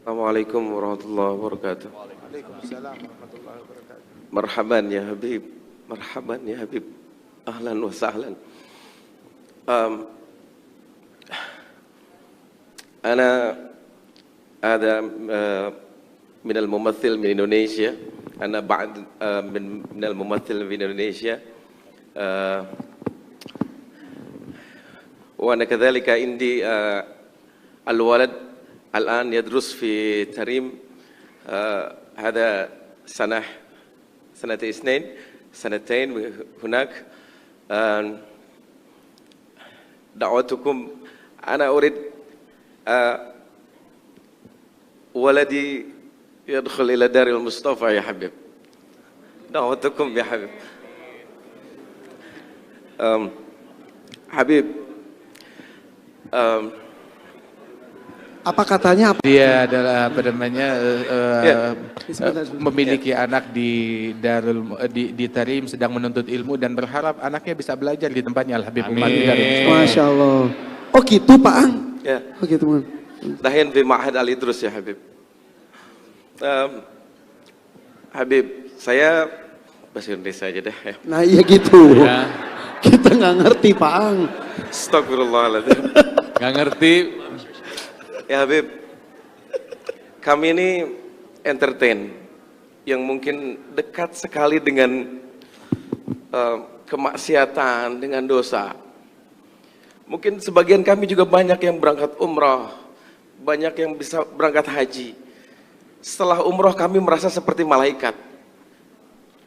Assalamualaikum warahmatullahi wabarakatuh. Waalaikumsalam warahmatullahi wabarakatuh. Marhaban ya Habib, marhaban ya Habib, ahlan wa sahlan. Ana ada min al-mumathil min Indonesia. Ana ba'd min al-mumathil min Indonesia. Wa ana kadhalika indi al-walad الآن يدرس في تريم هذا سنتين هناك. دعوتكم أنا أريد ولدي يدخل إلى دار المصطفى يا حبيب. دعوتكم يا حبيب. حبيب Apa katanya? Dia adalah apa namanya memiliki anak di di Tarim, sedang menuntut ilmu dan berharap anaknya bisa belajar di tempatnya Al Habib Umar. Masya Allah. Oh gitu Pak Ang? Ya. Oh gitu Man. Dahin di Ma'had Al-Idrus ya Habib. Habib, saya bahasa Indonesia aja deh ya. Nah iya gitu. Ya. Kita nggak ngerti Pak Ang. Astagfirullahaladzim. Nggak ngerti. Ya Habib, kami ini entertain yang mungkin dekat sekali dengan kemaksiatan, dengan dosa. Mungkin sebagian kami juga banyak yang berangkat umrah, banyak yang bisa berangkat haji. Setelah umrah kami merasa seperti malaikat.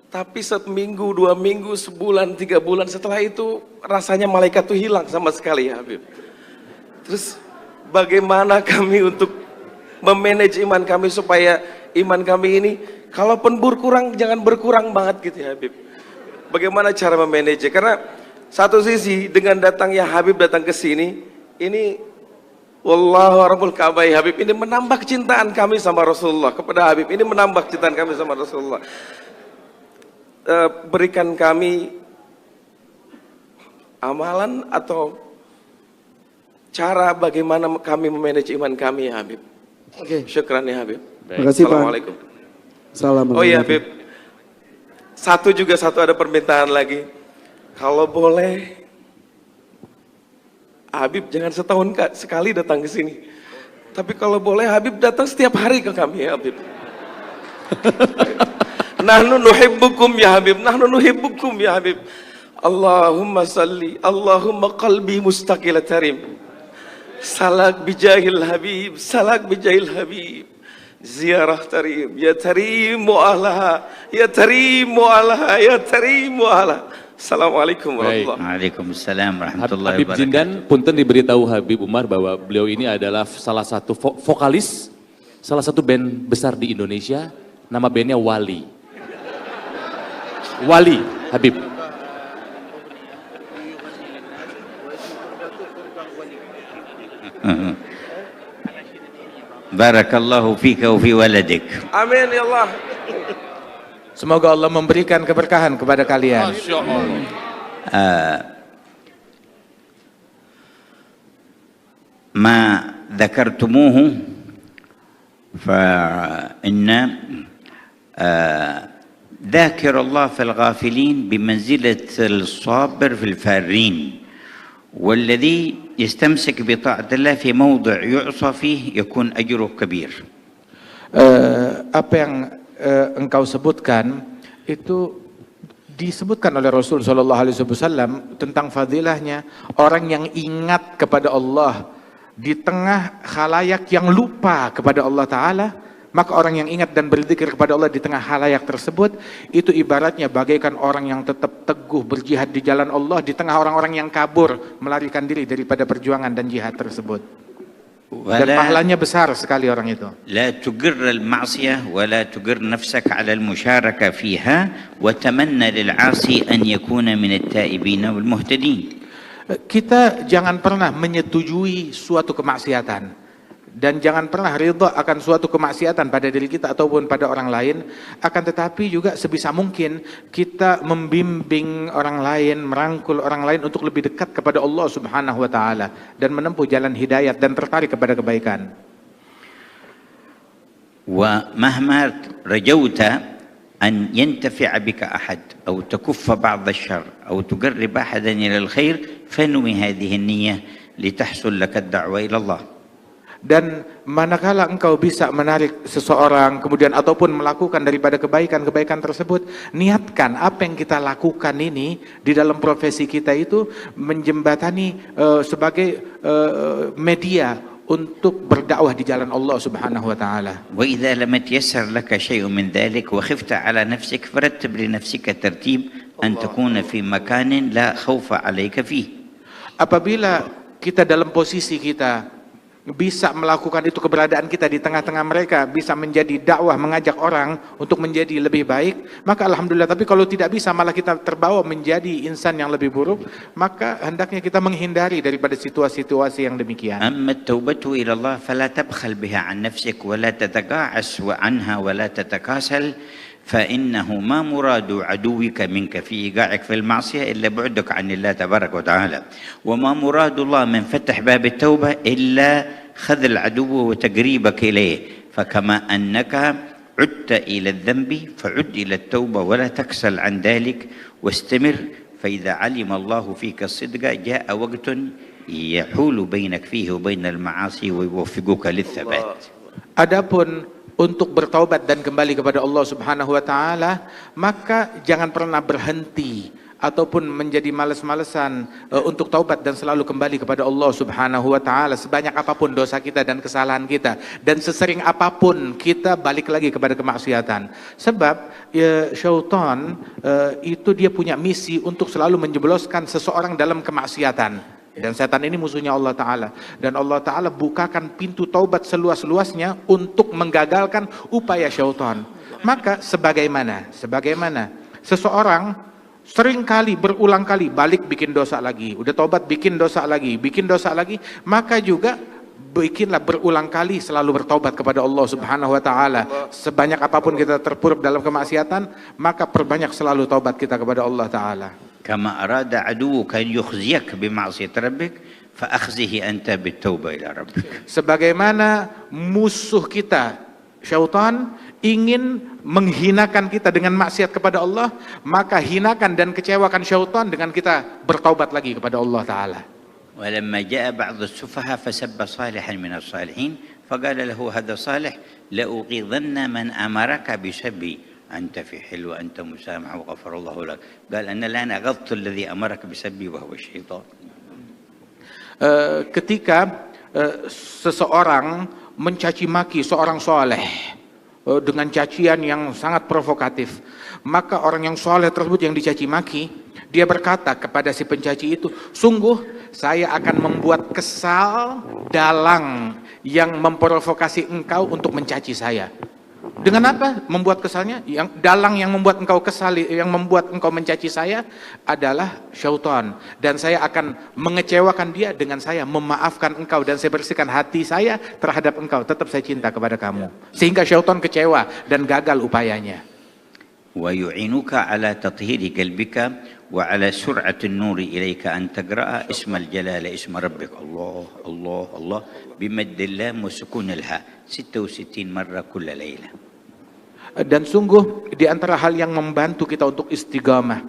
Tapi seminggu, 2 minggu, sebulan, 3 bulan setelah itu rasanya malaikat itu hilang sama sekali ya Habib. Terus bagaimana kami untuk memanage iman kami supaya iman kami ini kalaupun berkurang jangan berkurang banget gitu ya Habib. Bagaimana cara memanage? Karena satu sisi dengan datangnya Habib datang ke sini ini wallahu rabbul ka'bah Habib ini menambah kecintaan kami sama Rasulullah kepada Habib. Ini menambah kecintaan kami sama Rasulullah. Berikan kami amalan atau cara bagaimana kami memanage iman kami ya Habib. Oke. Syukran ya Habib. Terima kasih Pak. Assalamualaikum. Assalamualaikum. Oh iya Habib. Satu ada permintaan lagi. Kalau boleh Habib jangan setahun sekali datang ke sini. Tapi kalau boleh Habib datang setiap hari ke kami ya Habib. Nahnu nuhibbukum ya Habib. Nahnu nuhibbukum ya Habib. Allahumma salli. Allahumma qalbi mustaqil tarim. Salak bijahil Habib, salak bijahil Habib. Ziarah tarim, ya tarim mu'alaha, ya tarim mu'alaha, ya tarim mu'alaha. Assalamualaikum warahmatullahi wabarakatuh. Waalaikumsalam warahmatullahi Habib wabarakatuh. Jindan, punten diberitahu Habib Umar bahwa beliau ini adalah salah satu vokalis, salah satu band besar di Indonesia, nama bandnya Wali. Wali, Habib. Barakallahu fika wa fi waladik. Amin ya Allah. Semoga Allah memberikan keberkahan kepada kalian. Masya Allah. ما ذكرتموه فإن ذاكر الله في الغافلين بمنزلة الصابر في الفارين، والذي يستمسك بطاعة الله في موضع يعصى فيه يكون أجره كبير. Apa yang engkau sebutkan itu disebutkan oleh Rasul Shallallahu Alaihi Wasallam tentang fadilahnya orang yang ingat kepada Allah di tengah khalayak yang lupa kepada Allah Ta'ala. Maka orang yang ingat dan berzikir kepada Allah di tengah halayak tersebut itu ibaratnya bagaikan orang yang tetap teguh berjihad di jalan Allah di tengah orang-orang yang kabur melarikan diri daripada perjuangan dan jihad tersebut. Dan pahalanya besar sekali orang itu. لا تجر المعصية ولا تجر نفسك على المشاركة فيها وتمنى للعاصي أن يكون من التائبين والمهتدين. Kita jangan pernah menyetujui suatu kemaksiatan dan jangan pernah ridha akan suatu kemaksiatan pada diri kita ataupun pada orang lain. Akan tetapi juga sebisa mungkin kita membimbing orang lain, merangkul orang lain untuk lebih dekat kepada Allah Subhanahu wa Ta'ala dan menempuh jalan hidayat dan tertarik kepada kebaikan. ومهما رجوت أن ينتفع بك أحد أو تكف بعض الشر أو تقرب أحدا إلى الخير فانوي هذه النية لتحصل لك الدعوة إلى الله. Dan manakala engkau bisa menarik seseorang kemudian ataupun melakukan daripada kebaikan-kebaikan tersebut, niatkan apa yang kita lakukan ini di dalam profesi kita itu menjembatani sebagai media untuk berdakwah di jalan Allah Subhanahu wa taala. وإذا لم يتيسر لك شيء من ذلك وخفت على نفسك فرتب لنفسك ترتيب أن تكون في مكان لا خوف عليك فيه. Apabila kita dalam posisi kita bisa melakukan itu, keberadaan kita di tengah-tengah mereka bisa menjadi dakwah, mengajak orang untuk menjadi lebih baik, maka alhamdulillah. Tapi kalau tidak bisa, malah kita terbawa menjadi insan yang lebih buruk, maka hendaknya kita menghindari daripada situasi-situasi yang demikian. أما التوبة إلى الله فلا تبخل بها عن نفسك ولا تتقاعس عنها ولا تتكاسل، فإنه ما مراد عدوك منك في إيقاعك في المعصية إلا بعدك عن الله تبارك وتعالى، وما مراد الله من فتح باب التوبة إلا خذ العدو وتقريبك إليه. فكما أنك عدت إلى الذنب فعد إلى التوبة ولا تكسل عن ذلك واستمر، فإذا علم الله فيك الصدق جاء وقت يحول بينك فيه وبين المعاصي ويوفقك للثبات. Adapun untuk bertaubat dan kembali kepada Allah Subhanahu wa taala, maka jangan pernah berhenti ataupun menjadi malas-malesan untuk taubat dan selalu kembali kepada Allah Subhanahu wa taala, sebanyak apapun dosa kita dan kesalahan kita, dan sesering apapun kita balik lagi kepada kemaksiatan. Sebab syaitan itu dia punya misi untuk selalu menjebloskan seseorang dalam kemaksiatan. Dan setan ini musuhnya Allah Ta'ala. Dan Allah Ta'ala bukakan pintu taubat seluas-luasnya untuk menggagalkan upaya syaitan. Maka sebagaimana seseorang sering kali, berulang kali balik bikin dosa lagi, udah taubat bikin dosa lagi, maka juga bikinlah berulang kali selalu bertaubat kepada Allah Subhanahu wa taala. Sebanyak apapun kita terpuruk dalam kemaksiatan, maka perbanyak selalu taubat kita kepada Allah Ta'ala. كما أراد عدوك أن يخزيك بمعصية ربك فأخزه أنت بالتوبة إلى ربك. Sebagaimana musuh kita syaitan ingin menghinakan kita dengan maksiat kepada Allah, maka hinakan dan kecewakan syaitan dengan kita bertaubat lagi kepada Allah Ta'ala. ولما جاء بعض السفهاء فسب صالحا من الصالحين فقال له هذا صالح لأغيظن من أمرك بسبي أنت في حل وأنت مسامح وغفر الله لك. قال أنا الآن أغضت الذي أمرك بسبي وهو الشيطان. Ketika seseorang mencaci maki seorang soleh dengan cacian yang sangat provokatif, maka orang yang soleh tersebut yang dicaci maki, dia berkata kepada si pencaci itu, sungguh saya akan membuat kesal dalang yang memprovokasi engkau untuk mencaci saya. Dengan apa membuat kesalnya? Yang dalang yang membuat engkau kesal, yang membuat engkau mencaci saya adalah syaitan, dan saya akan mengecewakan dia dengan saya memaafkan engkau, dan saya bersihkan hati saya terhadap engkau, tetap saya cinta kepada kamu, sehingga syaitan kecewa dan gagal upayanya. ويعينك على تطهير قلبك وعلى سرعة النور إليك أن تقرأ اسم الجلالة اسم ربك الله الله الله بمد اللام وسكون الهاء 66 مرة كل ليلة. Dan sungguh di antara hal yang membantu kita untuk istiqamah,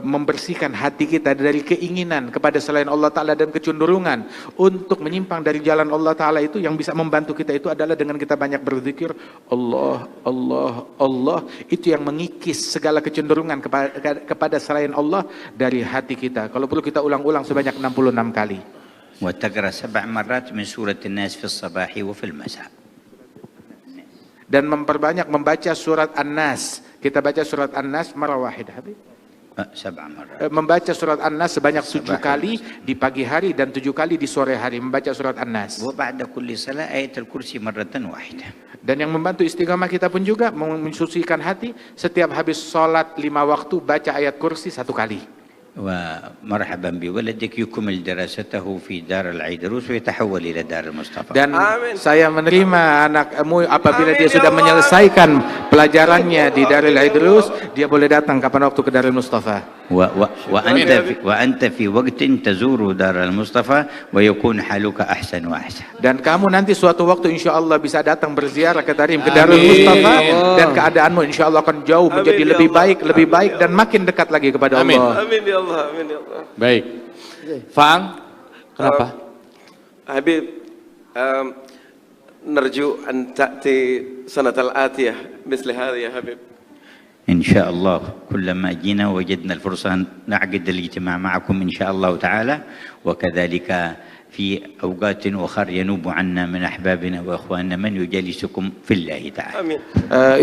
membersihkan hati kita dari keinginan kepada selain Allah Ta'ala dan kecenderungan untuk menyimpang dari jalan Allah Ta'ala, itu yang bisa membantu kita itu adalah dengan kita banyak berzikir Allah, Allah, Allah. Itu yang mengikis segala kecenderungan kepada selain Allah dari hati kita. Kalau perlu kita ulang-ulang sebanyak 66 kali. وتقرأ 7 مرات من سورة الناس في الصباح وفي المساء. Dan memperbanyak membaca surat An-Nas. Kita baca surat An-Nas marah wahidah. 7 مرات. Membaca surat An-Nas sebanyak 7 kali di pagi hari dan 7 kali di sore hari membaca surat An-Nas. وبعد كل صلاة آية الكرسي مرة واحدة. Dan yang membantu istiqamah kita pun juga mensucikan hati, setiap habis sholat 5 waktu baca ayat kursi 1 kali. ومرحبا بولدك يكمل دراسته في دار العيدروس ويتحول إلى دار المصطفى. Dan Amin. saya menerima anakmu apabila Amin, dia ya sudah Allah. menyelesaikan pelajarannya di Darul Idrus, dia boleh datang kapan waktu ke Darul Mustafa. وأنت في وقت تزور دار المصطفى ويكون حالك أحسن وأحسن. Dan kamu nanti suatu waktu insya Allah bisa datang berziarah ke Tarim, ke Darul Mustafa, dan keadaanmu insya Allah akan jauh menjadi lebih baik dan makin dekat lagi kepada Allah. Amin ya Allah, amin ya Allah. Baik. Faang, kenapa? Habib, نرجو أن تأتي سنة الآتية مثل هذه يا حبيب. إن شاء الله كلما جينا وجدنا الفرصة نعقد الاجتماع معكم إن شاء الله تعالى، وكذلك في أوقات أخرى ينوب عنا من أحبابنا وأخواننا من يجالسكم في الله تعالى. Amin.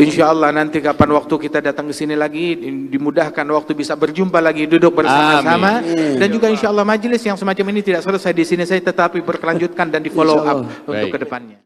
Insya Allah nanti kapan waktu kita datang ke sini lagi, dimudahkan waktu bisa berjumpa lagi, duduk bersama-sama, dan juga insya Allah majelis yang semacam ini tidak selesai di sini saya, tetapi berkelanjutkan dan di follow up untuk kedepannya.